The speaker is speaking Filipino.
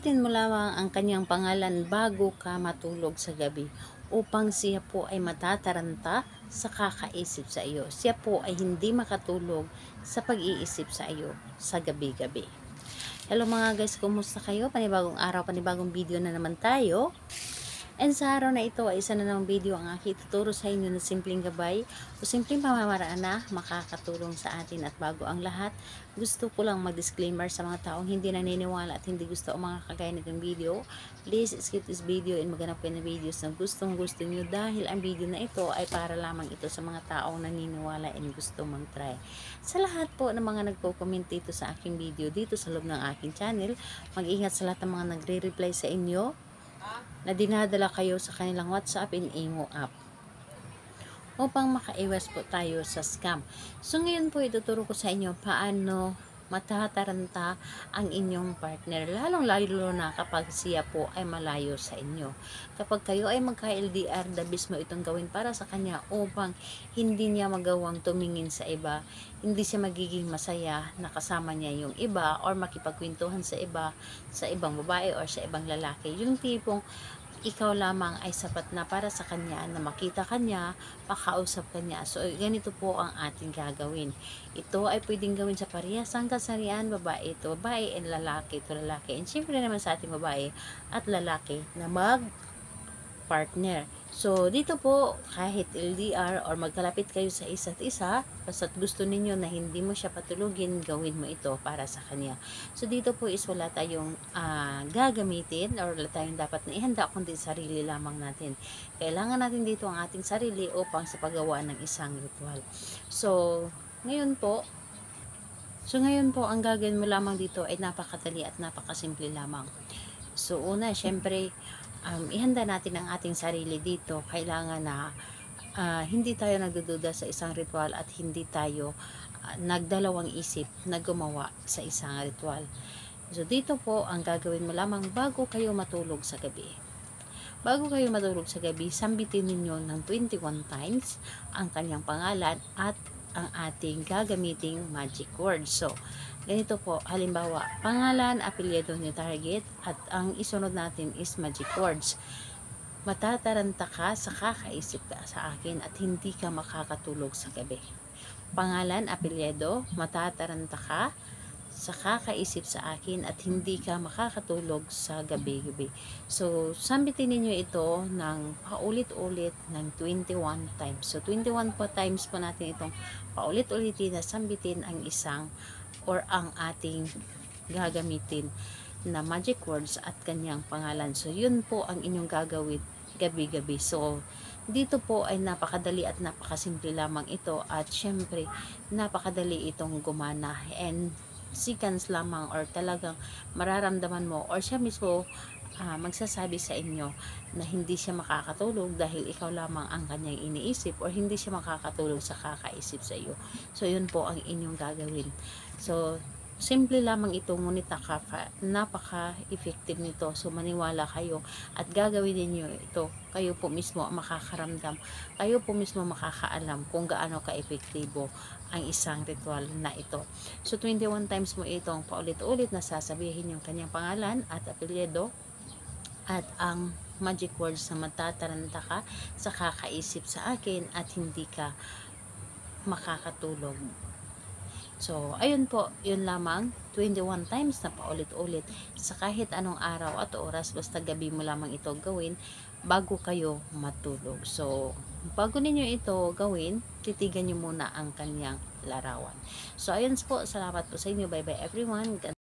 Sambitin mo lamang ang kanyang pangalan bago ka matulog sa gabi upang siya po ay matataranta sa kakaisip sa iyo. Siya po ay hindi makatulog sa pag-iisip sa iyo sa gabi-gabi. Hello mga guys, kumusta kayo? Panibagong araw, panibagong video na naman tayo. And sa araw na ito ay isa na namang video ang aking tuturo sa inyo na simpleng gabay o simpleng pamamaraan na makakatulong sa atin. At bago ang lahat, gusto ko lang mag-disclaimer sa mga taong hindi naniniwala at hindi gusto ang mga kagaya nitong video. Please skip this video and maghanap kayo ng videos na gustong gusto nyo dahil ang video na ito ay para lamang ito sa mga taong naniniwala and gusto mag-try. Sa lahat po ng mga nagko-comment dito sa aking video dito sa loob ng aking channel, mag-ingat sa lahat ng mga nagre-reply sa inyo na dinadala kayo sa kanilang WhatsApp and Imo app upang makaiwas po tayo sa scam. So ngayon po ituturo ko sa inyo paano matataranta ang inyong partner, lalong lalo na kapag siya po ay malayo sa inyo. Kapag kayo ay magka-LDR, dabis mo itong gawin para sa kanya upang hindi niya magawang tumingin sa iba, hindi siya magiging masaya na kasama niya yung iba or makipagkwentuhan sa iba, sa ibang babae or sa ibang lalaki. Yung tipong ikaw lamang ay sapat na para sa kanya na makita kanya, makausap kanya. So, ganito po ang ating gagawin. Ito ay pwedeng gawin sa parehasang kasarian, babae ito, babae and lalaki ito, lalaki. And syempre naman sa ating babae at lalaki na mag-partner. So, dito po, kahit LDR or magkalapit kayo sa isa't isa, basta't gusto ninyo na hindi mo siya patulugin, gawin mo ito para sa kanya. So, dito po is wala tayong gagamitin or wala tayong dapat na ihanda kundi sarili lamang natin. Kailangan natin dito ang ating sarili upang sa paggawa ng isang ritual. So, ngayon po, ang gagawin mo lamang dito ay napakadali at napakasimple lamang. So, una, syempre, ihanda natin ang ating sarili dito. Kailangan na hindi tayo nagdududa sa isang ritual at hindi tayo nagdalawang isip na gumawa sa isang ritual. So, dito po, ang gagawin mo lamang bago kayo matulog sa gabi. Bago kayo matulog sa gabi, sambitin ninyo ng 21 times ang kanyang pangalan at ang ating gagamiting magic word. So, ganito po, halimbawa, pangalan, apelyido ni target, at ang isunod natin is magic words. Matataranta ka sa kakaisip ka sa akin at hindi ka makakatulog sa gabi. Pangalan, apelyido, matataranta ka sa kakaisip sa akin at hindi ka makakatulog sa gabi-gabi. So, sambitin ninyo ito ng paulit-ulit ng 21 times. So, 21 po times po natin itong paulit-ulitin na sambitin ang isang or ang ating gagamitin na magic words at kanyang pangalan. So, yun po ang inyong gagawin gabi-gabi. So, dito po ay napakadali at napakasimple lamang ito at syempre, napakadali itong gumana and seconds lamang or talagang mararamdaman mo or siya mismo magsasabi sa inyo na hindi siya makakatulog dahil ikaw lamang ang kanyang iniisip or hindi siya makakatulog sa kakaisip sa iyo. So, yun po ang inyong gagawin. So, simple lamang ito, ngunit napaka-effective nito. So, maniwala kayo at gagawin niyo ito. Kayo po mismo ang makakaramdam. Kayo po mismo makakaalam kung gaano ka-epektibo ang isang ritual na ito. So, 21 times mo itong paulit-ulit na sasabihin yung kanyang pangalan at apelyido at ang magic words na matataranta ka sa kakaisip sa akin at hindi ka makakatulog. So, ayun po, yun lamang, 21 times na paulit-ulit sa kahit anong araw at oras, basta gabi mo lamang ito gawin bago kayo matulog. So, bago ninyo ito gawin, titigan nyo muna ang kanyang larawan. So, ayun po, salamat po sa inyo. Bye-bye everyone.